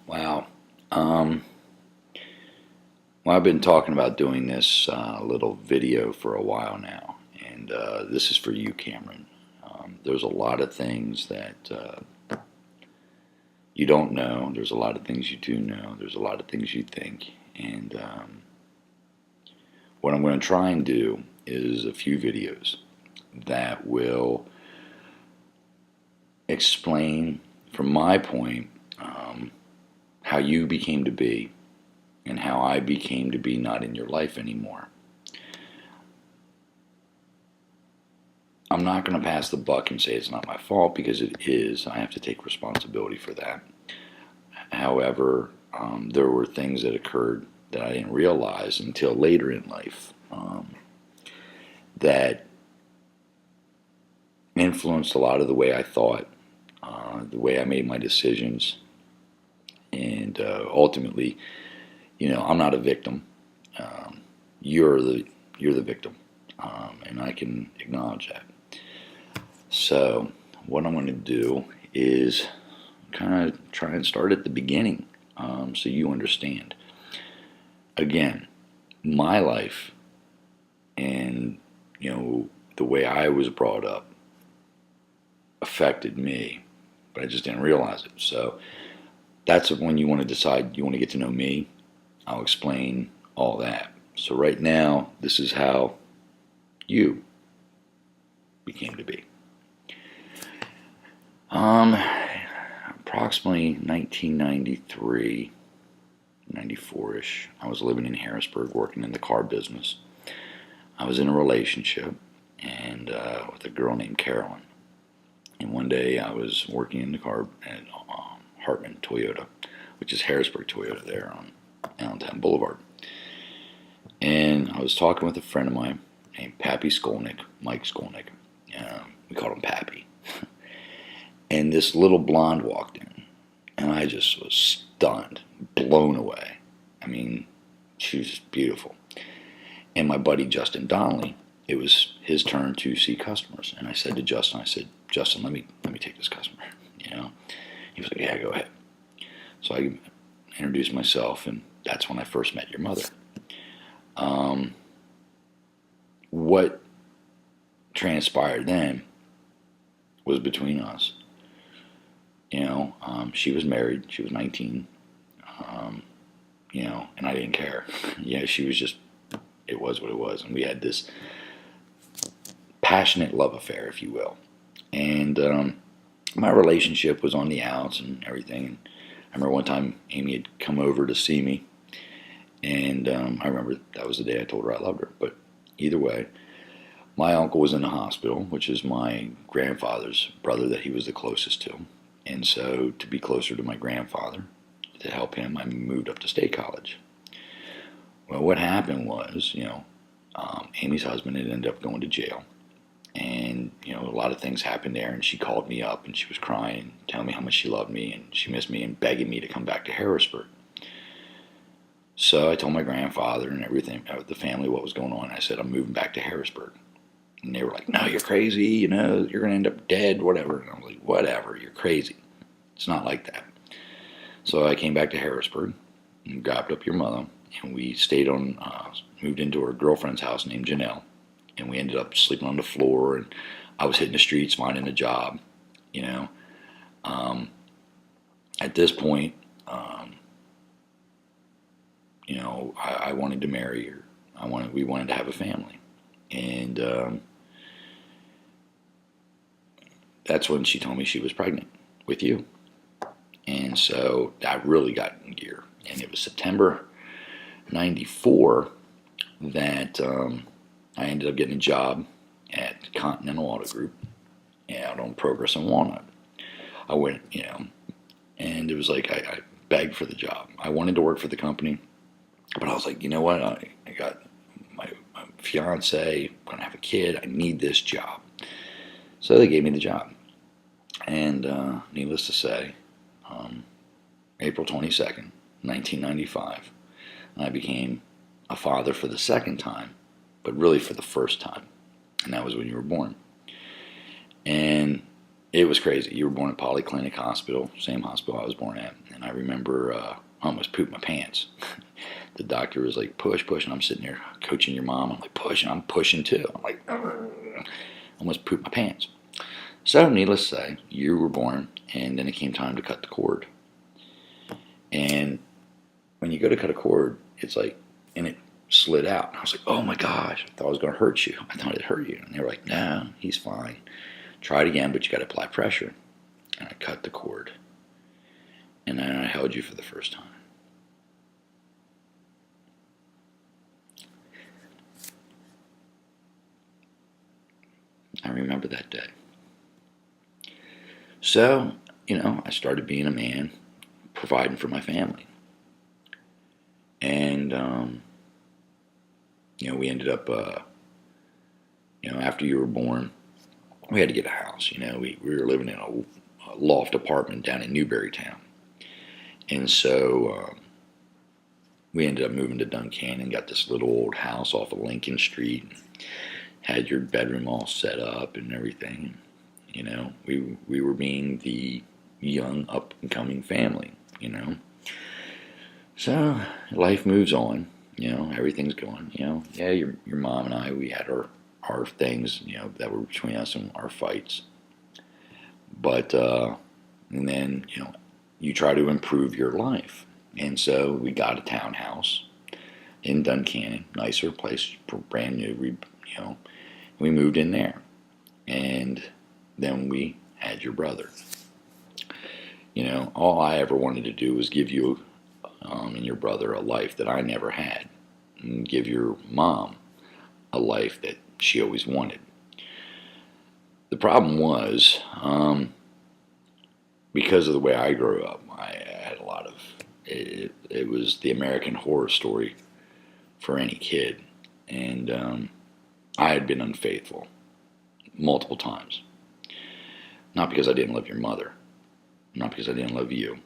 Wow. Um, well, I've been talking about doing this little video for a while now, and this is for you, Cameron. There's a lot of things that you don't know. There's a lot of things you do know. There's a lot of things you think. And what I'm going to try and do is a few videos that will explain, from my point, how you became to be and how I became to be not in your life anymore. I'm not going to pass the buck and say it's not my fault, because it is. I have to take responsibility for that. However, there were things that occurred that I didn't realize until later in life, that influenced a lot of the way I thought, the way I made my decisions, and ultimately, I'm not a victim. You're the victim, and I can acknowledge that. So what I'm going to do is kind of try and start at the beginning, so you understand. Again, my life and the way I was brought up affected me, but I just didn't realize it. So that's when you want to decide you want to get to know me. I'll explain all that. So right now, this is how you became to be. Approximately 1993, 94-ish, I was living in Harrisburg, working in the car business. I was in a relationship and with a girl named Carolyn. And one day I was working in the car at Hartman Toyota, which is Harrisburg Toyota there on Allentown Boulevard. And I was talking with a friend of mine named Pappy Skolnick, Mike Skolnick. We called him Pappy. And this little blonde walked in, and I just was stunned, blown away. I mean, she was just beautiful. And my buddy Justin Donnelly, it was his turn to see customers. And I said to Justin, Justin, let me take this customer. He was like, yeah, go ahead. So I introduced myself, and that's when I first met your mother. What transpired then was between us. She was married. She was 19. And I didn't care. She was just, it was what it was. And we had this passionate love affair, if you will. And my relationship was on the outs and everything. And I remember one time Amy had come over to see me. And I remember that was the day I told her I loved her. But either way, my uncle was in the hospital, which is my grandfather's brother that he was the closest to. And so to be closer to my grandfather, to help him, I moved up to State College. Well, what happened was, Amy's husband had ended up going to jail. And, a lot of things happened there. And she called me up and she was crying and telling me how much she loved me and she missed me and begging me to come back to Harrisburg. So I told my grandfather and everything, the family, what was going on. I said, I'm moving back to Harrisburg. And they were like, no, you're crazy, you're going to end up dead, whatever. And I was like, whatever, you're crazy. It's not like that. So I came back to Harrisburg and grabbed up your mother, and we moved into her girlfriend's house named Janelle. And we ended up sleeping on the floor, and I was hitting the streets, finding a job, At this point, I wanted to marry her. We wanted to have a family. And that's when she told me she was pregnant with you. And so I really got in gear. And it was September 94 that I ended up getting a job at Continental Auto Group out on Progress and Walnut. I went, and it was like I begged for the job. I wanted to work for the company, but I was like, you know what? I got my fiance, I'm going to have a kid. I need this job. So they gave me the job. And needless to say, April 22nd, 1995, I became a father for the second time, but really for the first time. And that was when you were born. And It was crazy. You were born at Polyclinic Hospital, same hospital I was born at. And I remember I almost pooped my pants. The doctor was like, push, push. And I'm sitting there coaching your mom. I'm like, push. And I'm pushing too. I'm like, almost pooped my pants. So, needless to say, you were born, and then it came time to cut the cord. And when you go to cut a cord, it's like, and it slid out. And I was like, oh my gosh, I thought it was going to hurt you. I thought it hurt you. And they were like, no, he's fine. Try it again, but you got to apply pressure. And I cut the cord. And then I held you for the first time. I remember that day. So, I started being a man, providing for my family. And, we ended up, after you were born, we had to get a house. We were living in a loft apartment down in Newberrytown. And so we ended up moving to Duncannon, got this little old house off of Lincoln Street, had your bedroom all set up and everything. We were being the young up-and-coming family, So life moves on, everything's going, yeah, your mom and I, we had our things, that were between us and our fights. But, and then, you try to improve your life. And so we got a townhouse in Duncannon, nicer place, brand new, we moved in there. And then we had your brother. All I ever wanted to do was give you and your brother a life that I never had, and give your mom a life that she always wanted. The problem was, because of the way I grew up, I had a lot of, it was the American Horror Story for any kid. And I had been unfaithful multiple times. Not because I didn't love your mother, not because I didn't love you,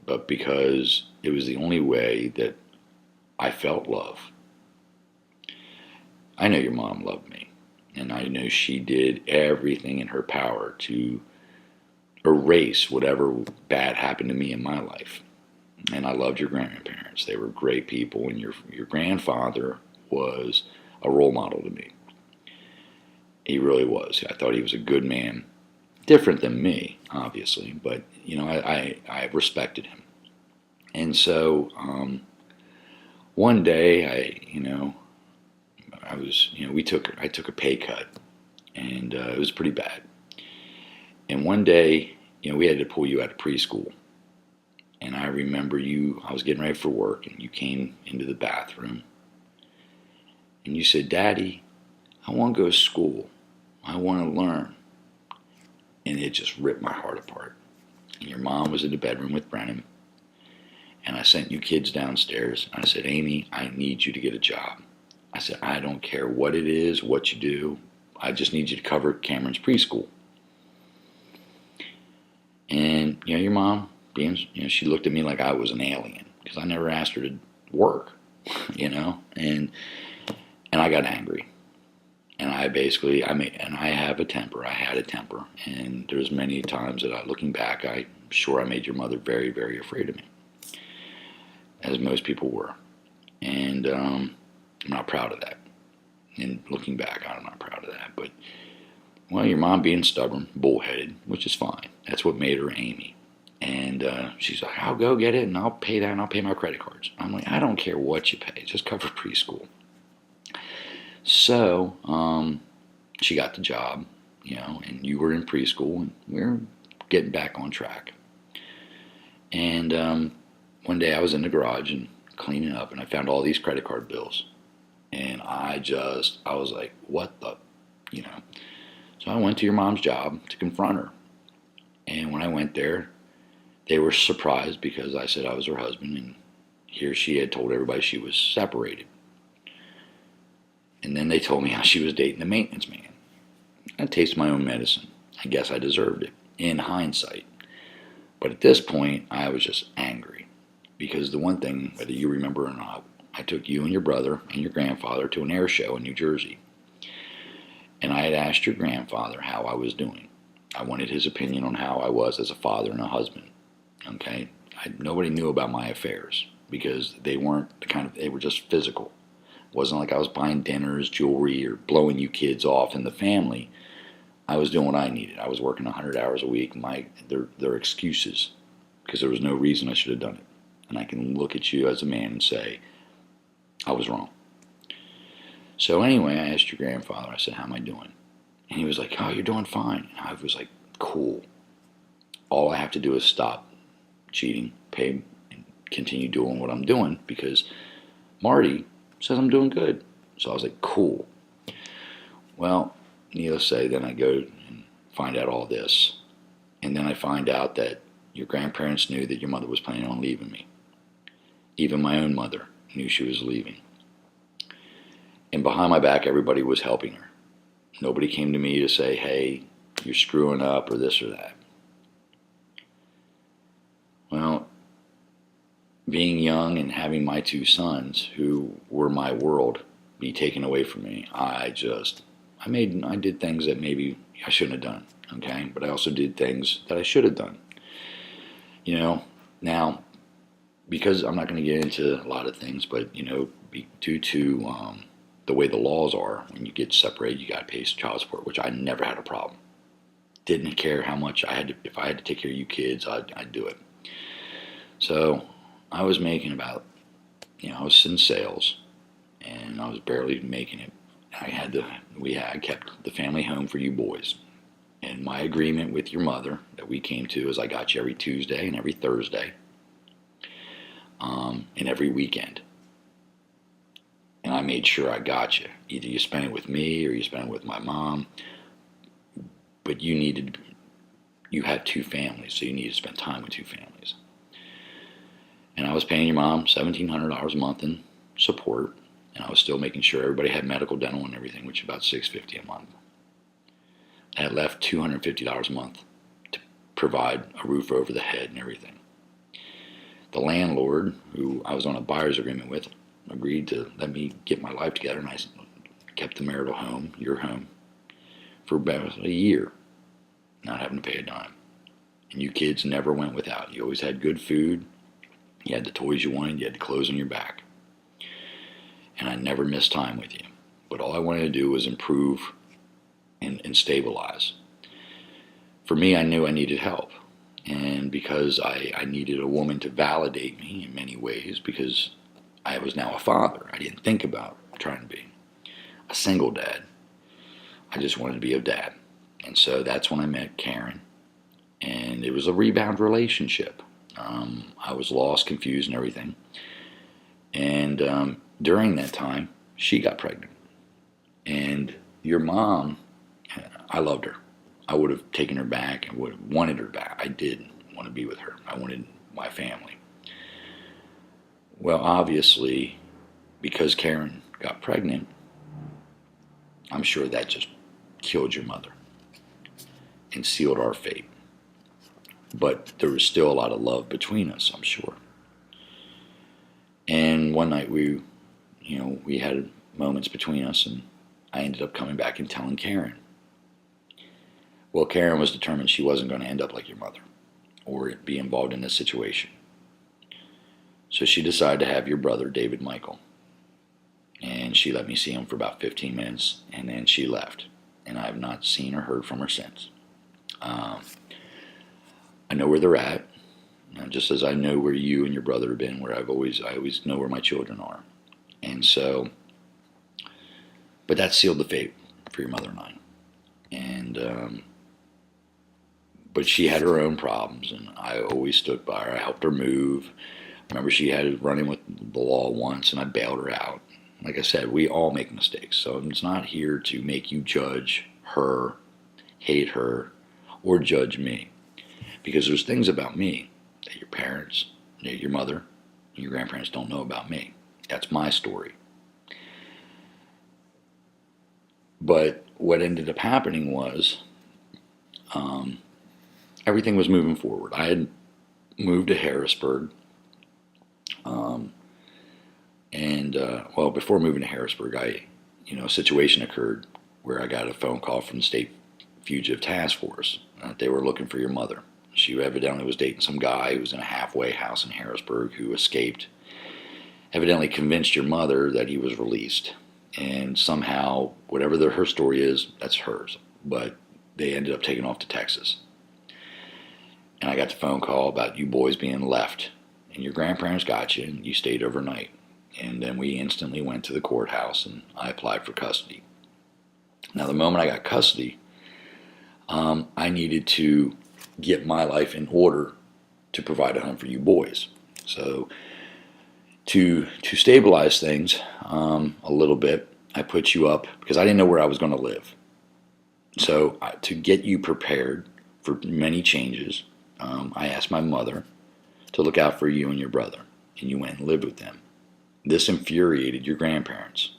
but because it was the only way that I felt love. I know your mom loved me, and I know she did everything in her power to erase whatever bad happened to me in my life. And I loved your grandparents. They were great people, and your grandfather was a role model to me. He really was. I thought he was a good man. Different than me, obviously, but I respected him. And so one day I took a pay cut, and it was pretty bad. And one day, we had to pull you out of preschool. And I remember I was getting ready for work, and you came into the bathroom, and you said, Daddy, I want to go to school. I want to learn. And it just ripped my heart apart. And your mom was in the bedroom with Brennan. And I sent you kids downstairs. And I said, Amy, I need you to get a job. I said, I don't care what it is, what you do. I just need you to cover Cameron's preschool. And, your mom, she looked at me like I was an alien. Because I never asked her to work, And I got angry. And and I have a temper. I had a temper. And there's many times that looking back, I'm sure I made your mother very, very afraid of me. As most people were. And I'm not proud of that. And looking back, I'm not proud of that. But, your mom being stubborn, bullheaded, which is fine. That's what made her Amy. And she's like, I'll go get it, and I'll pay that, and I'll pay my credit cards. I'm like, I don't care what you pay. Just cover preschool. So, she got the job, and you were in preschool, and we were getting back on track. And one day I was in the garage and cleaning up, and I found all these credit card bills. And I was like, what the, So I went to your mom's job to confront her. And when I went there, they were surprised because I said I was her husband, and here she had told everybody she was separated. And then they told me how she was dating the maintenance man. I tasted my own medicine. I guess I deserved it, in hindsight. But at this point, I was just angry. Because the one thing, whether you remember or not, I took you and your brother and your grandfather to an air show in New Jersey. And I had asked your grandfather how I was doing. I wanted his opinion on how I was as a father and a husband. Okay, nobody knew about my affairs because they weren't the kind of, they were just physical. It wasn't like I was buying dinners, jewelry, or blowing you kids off in the family. I was doing what I needed. I was working 100 hours a week. They're excuses because there was no reason I should have done it. And I can look at you as a man and say, I was wrong. So anyway, I asked your grandfather, I said, how am I doing? And he was like, oh, you're doing fine. And I was like, cool. All I have to do is stop cheating, pay, and continue doing what I'm doing because Marty says I'm doing good. So I was like, cool. Well, needless to say, then I go and find out all this. And then I find out that your grandparents knew that your mother was planning on leaving me. Even my own mother knew she was leaving. And behind my back, everybody was helping her. Nobody came to me to say, hey, you're screwing up or this or that. Well, being young and having my two sons, who were my world, be taken away from me, I did things that maybe I shouldn't have done, okay? But I also did things that I should have done. Now, because I'm not going to get into a lot of things, but, due to the way the laws are, when you get separated, you got to pay child support, which I never had a problem. Didn't care how much if I had to take care of you kids, I'd do it. So I was making about, I was in sales, and I was barely making it. I kept the family home for you boys. And my agreement with your mother that we came to is I got you every Tuesday and every Thursday, and every weekend. And I made sure I got you. Either you spent it with me or you spent it with my mom. But you had two families, so you needed to spend time with two families. And I was paying your mom $1,700 a month in support, and I was still making sure everybody had medical, dental, and everything, which is about $650 a month. I had left $250 a month to provide a roof over the head and everything. The landlord, who I was on a buyer's agreement with, agreed to let me get my life together, and I kept the marital home, your home, for about a year, not having to pay a dime. And you kids never went without. You always had good food. You had the toys you wanted. You had the clothes on your back. And I never missed time with you. But all I wanted to do was improve and stabilize. For me, I knew I needed help. And because I needed a woman to validate me in many ways, because I was now a father. I didn't think about trying to be a single dad. I just wanted to be a dad. And so that's when I met Karen. And it was a rebound relationship. I was lost, confused, and everything. And during that time, she got pregnant. And your mom, I loved her. I would have taken her back and would have wanted her back. I did want to be with her. I wanted my family. Well, obviously, because Karen got pregnant, I'm sure that just killed your mother and sealed our fate. But there was still a lot of love between us, I'm sure. And one night we had moments between us, and I ended up coming back and telling Karen. Well, Karen was determined she wasn't going to end up like your mother or be involved in this situation. So she decided to have your brother, David Michael. And she let me see him for about 15 minutes, and then she left. And I have not seen or heard from her since. I know where they're at, just as I know where you and your brother have been, where I always know where my children are. And so, but that sealed the fate for your mother and I. And, but she had her own problems, and I always stood by her. I helped her move. I remember she had running with the law once, and I bailed her out. Like I said, we all make mistakes, so it's not here to make you judge her, hate her, or judge me. Because there's things about me that your parents, your mother, and your grandparents don't know about me. That's my story. But what ended up happening was everything was moving forward. I had moved to Harrisburg. Before moving to Harrisburg, a situation occurred where I got a phone call from the state fugitive task force. They were looking for your mother. She evidently was dating some guy who was in a halfway house in Harrisburg who escaped. Evidently convinced your mother that he was released. And somehow, whatever her story is, that's hers. But they ended up taking off to Texas. And I got the phone call about you boys being left. And your grandparents got you, and you stayed overnight. And then we instantly went to the courthouse, and I applied for custody. Now, the moment I got custody, I needed to get my life in order to provide a home for you boys. So to stabilize things a little bit, I put you up because I didn't know where I was going to live. So to get you prepared for many changes, I asked my mother to look out for you and your brother, and you went and lived with them. This infuriated your grandparents.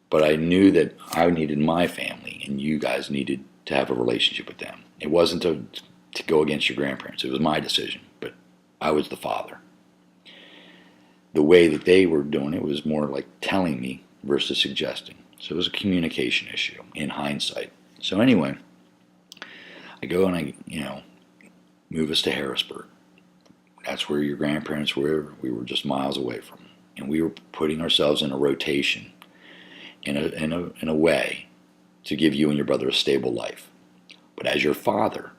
But I knew that I needed my family, and you guys needed to have a relationship with them. It wasn't to go against your grandparents. It was my decision, but I was the father. The way that they were doing it was more like telling me versus suggesting. So it was a communication issue in hindsight. So anyway, I go and I move us to Harrisburg. That's where your grandparents were. We were just miles away from them. And we were putting ourselves in a rotation in a way to give you and your brother a stable life. But as your father,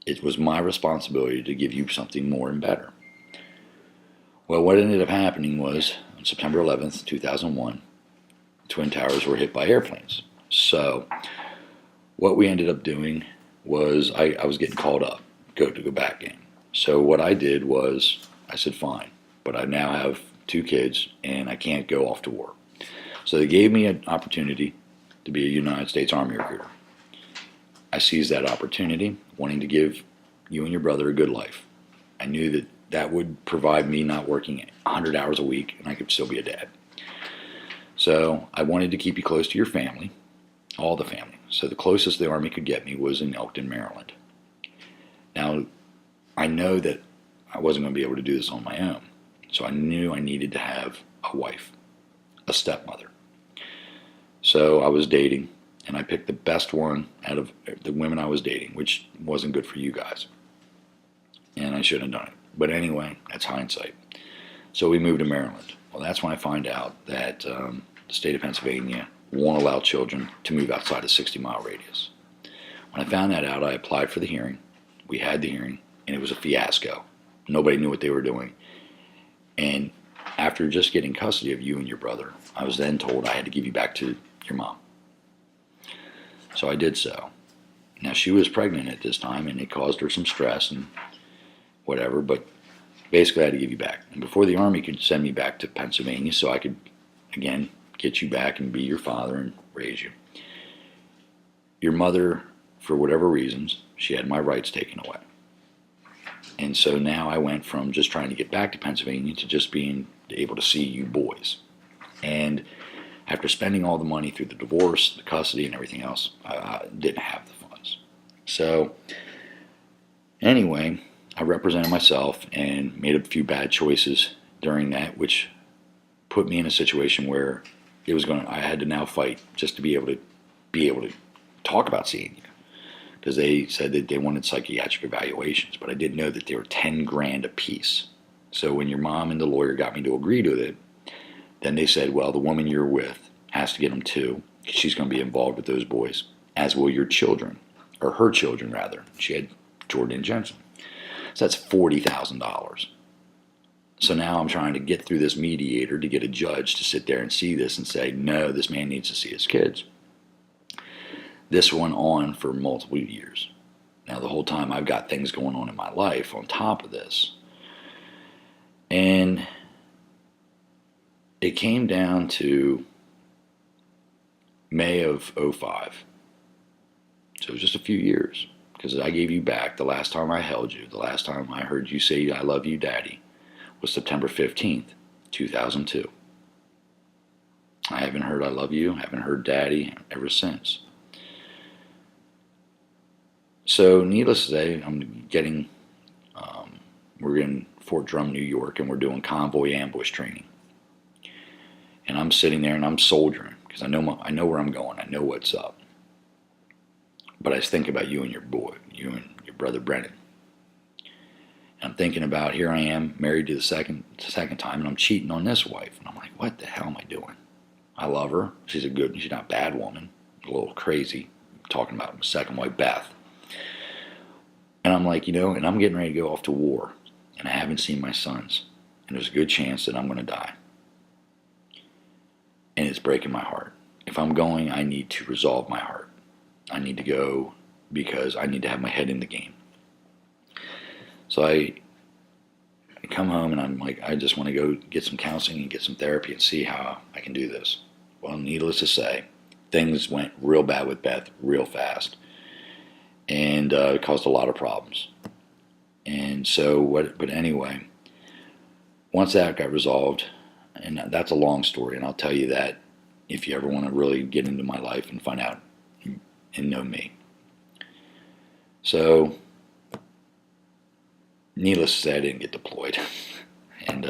it was my responsibility to give you something more and better. Well, what ended up happening was on September 11th, 2001, Twin Towers were hit by airplanes. So what we ended up doing was I was getting called up to go back in. So what I did was I said, fine, but I now have 2 kids and I can't go off to war. So they gave me an opportunity to be a United States Army recruiter. I seized that opportunity, wanting to give you and your brother a good life. I knew that that would provide me not working 100 hours a week, and I could still be a dad. So I wanted to keep you close to your family, all the family. So the closest the Army could get me was in Elkton, Maryland. Now, I know that I wasn't going to be able to do this on my own. So I knew I needed to have a wife, a stepmother. So I was dating, and I picked the best one out of the women I was dating, which wasn't good for you guys. And I shouldn't have done it. But anyway, that's hindsight. So we moved to Maryland. Well, that's when I find out that the state of Pennsylvania won't allow children to move outside a 60-mile radius. When I found that out, I applied for the hearing. We had the hearing, and it was a fiasco. Nobody knew what they were doing. And after just getting custody of you and your brother, I was then told I had to give you back to your mom. So I did so. Now, she was pregnant at this time, and it caused her some stress and whatever, but basically I had to give you back. And before the Army could send me back to Pennsylvania so I could, again, get you back and be your father and raise you, your mother, for whatever reasons, she had my rights taken away. And so now I went from just trying to get back to Pennsylvania to just being able to see you boys. And after spending all the money through the divorce, the custody, and everything else, I didn't have the funds. So anyway, I represented myself and made a few bad choices during that, which put me in a situation where I had to now fight just to be able to talk about seeing you. Because they said that they wanted psychiatric evaluations, but I didn't know that they were $10,000 a piece. So when your mom and the lawyer got me to agree to it, then they said, well, the woman you're with has to get them too. She's going to be involved with those boys, as will your children, or her children rather. She had Jordan and Jensen. So that's $40,000. So now I'm trying to get through this mediator to get a judge to sit there and see this and say, no, this man needs to see his kids. This went on for multiple years. Now, the whole time I've got things going on in my life on top of this. And it came down to May of '05. So it was just a few years. Because I gave you back the last time I held you, the last time I heard you say, I love you, Daddy, was September 15th, 2002. I haven't heard I love you, haven't heard Daddy ever since. So needless to say, we're in Fort Drum, New York, and we're doing convoy ambush training. And I'm sitting there and I'm soldiering because I know where I'm going. I know what's up. But I was thinking about you and your brother Brennan. And I'm thinking about, here I am, married to the second time, and I'm cheating on this wife. And I'm like, what the hell am I doing? I love her. She's not a bad woman. A little crazy. I'm talking about my second wife, Beth. And I'm like, and I'm getting ready to go off to war. And I haven't seen my sons. And there's a good chance that I'm going to die. And it's breaking my heart. If I'm going, I need to resolve my heart. I need to go because I need to have my head in the game. So I come home and I'm like, I just want to go get some counseling and get some therapy and see how I can do this. Well, needless to say, things went real bad with Beth real fast. And it caused a lot of problems. And so, but anyway, once that got resolved, and that's a long story, and I'll tell you that if you ever want to really get into my life and find out and know me. So, needless to say, I didn't get deployed and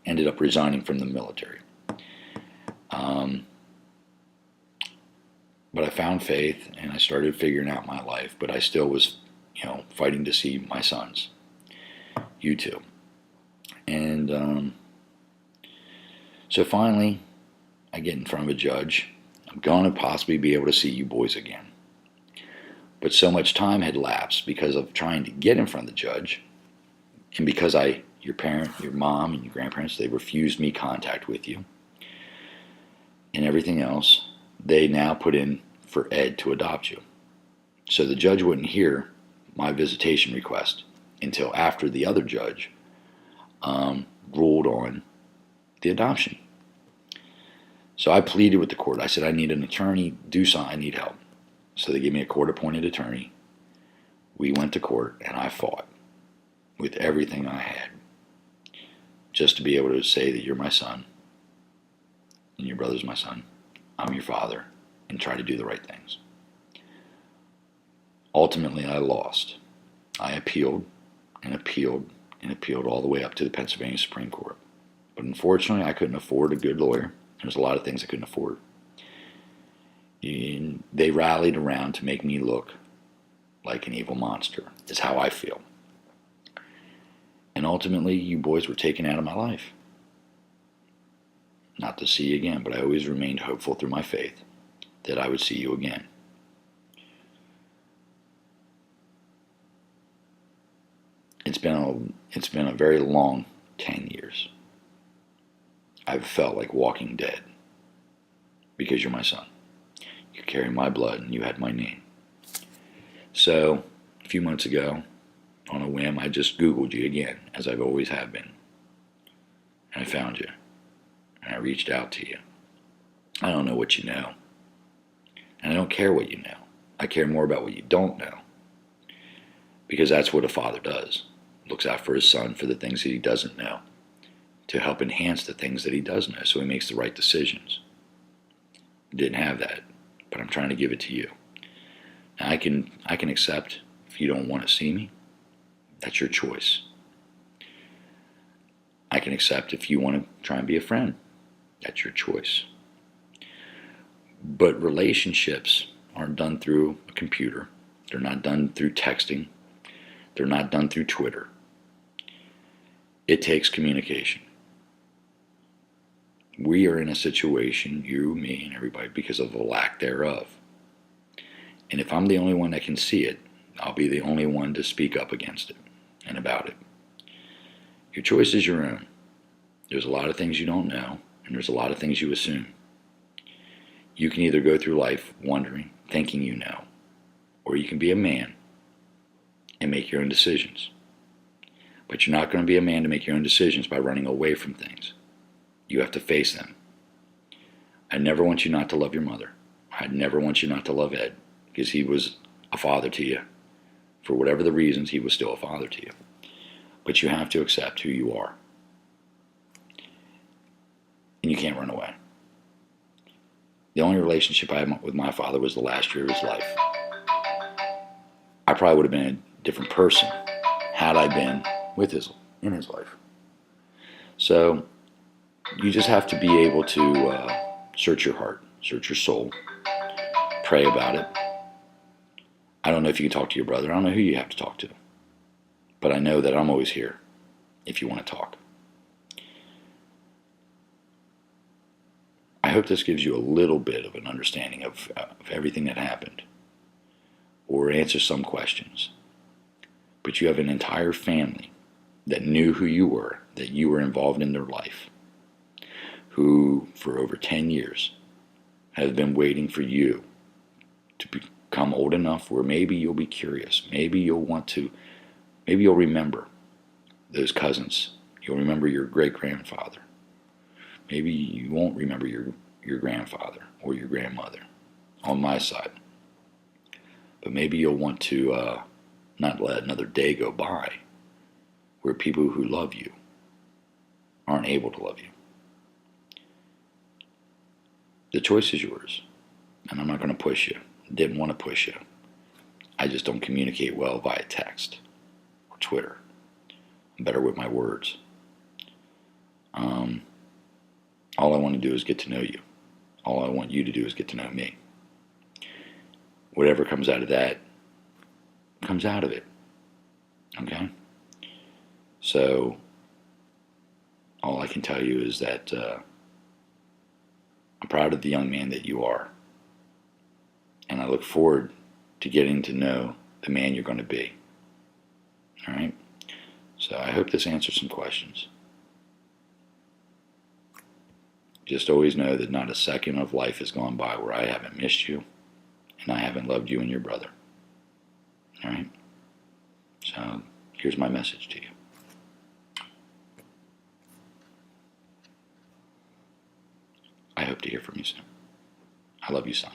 ended up resigning from the military. But I found faith and I started figuring out my life, but I still was, fighting to see my sons. You too. And so finally, I get in front of a judge. I'm going to possibly be able to see you boys again. But so much time had lapsed because of trying to get in front of the judge, and because your parent, your mom, and your grandparents, they refused me contact with you, and everything else, they now put in for Ed to adopt you. So the judge wouldn't hear my visitation request until after the other judge ruled on the adoption. So I pleaded with the court. I said, I need an attorney, do something, I need help. So they gave me a court-appointed attorney. We went to court, and I fought with everything I had just to be able to say that you're my son, and your brother's my son, I'm your father, and try to do the right things. Ultimately, I lost. I appealed and appealed and appealed all the way up to the Pennsylvania Supreme Court. But unfortunately, I couldn't afford a good lawyer. There's a lot of things I couldn't afford. And they rallied around to make me look like an evil monster, is how I feel. And ultimately, you boys were taken out of my life. Not to see you again, but I always remained hopeful through my faith that I would see you again. It's been a very long 10 years. I've felt like walking dead because you're my son. You carry my blood and you had my name. So, a few months ago, on a whim, I just Googled you again, as I've always have been. And I found you. And I reached out to you. I don't know what you know. And I don't care what you know. I care more about what you don't know. Because that's what a father does. Looks out for his son for the things that he doesn't know, to help enhance the things that he does know so he makes the right decisions. Didn't have that, but I'm trying to give it to you. Now I can accept if you don't want to see me. That's your choice. I can accept if you want to try and be a friend. That's your choice. But relationships aren't done through a computer. They're not done through texting. They're not done through Twitter. It takes communication. We are in a situation, you, me, and everybody, because of the lack thereof. And if I'm the only one that can see it, I'll be the only one to speak up against it and about it. Your choice is your own. There's a lot of things you don't know, and there's a lot of things you assume. You can either go through life wondering, thinking you know, or you can be a man and make your own decisions. But you're not going to be a man to make your own decisions by running away from things. You have to face them. I never want you not to love your mother. I never want you not to love Ed, because he was a father to you. For whatever the reasons, he was still a father to you. But you have to accept who you are. And you can't run away. The only relationship I had with my father was the last year of his life. I probably would have been a different person had I been in his life. So you just have to be able to search your heart, search your soul, pray about it, I don't know if you can talk to your brother. I don't know who you have to talk to. But I know that I'm always here if you want to talk. I hope this gives you a little bit of an understanding of everything that happened, or answers some questions. But you have an entire family that knew who you were, that you were involved in their life, who for over 10 years has been waiting for you to become old enough where maybe you'll be curious. Maybe you'll remember those cousins. You'll remember your great-grandfather. Maybe you won't remember your grandfather or your grandmother on my side. But maybe you'll want to not let another day go by where people who love you aren't able to love you. The choice is yours, and I'm not going to push you. Didn't want to push you. I just don't communicate well via text or Twitter. I'm better with my words. All I want to do is get to know you. All I want you to do is get to know me. Whatever comes out of that, comes out of it. Okay? So, all I can tell you is that I'm proud of the young man that you are. And I look forward to getting to know the man you're going to be. All right? So I hope this answers some questions. Just always know that not a second of life has gone by where I haven't missed you and I haven't loved you and your brother. All right? So here's my message to you. I hope to hear from you soon. I love you, son.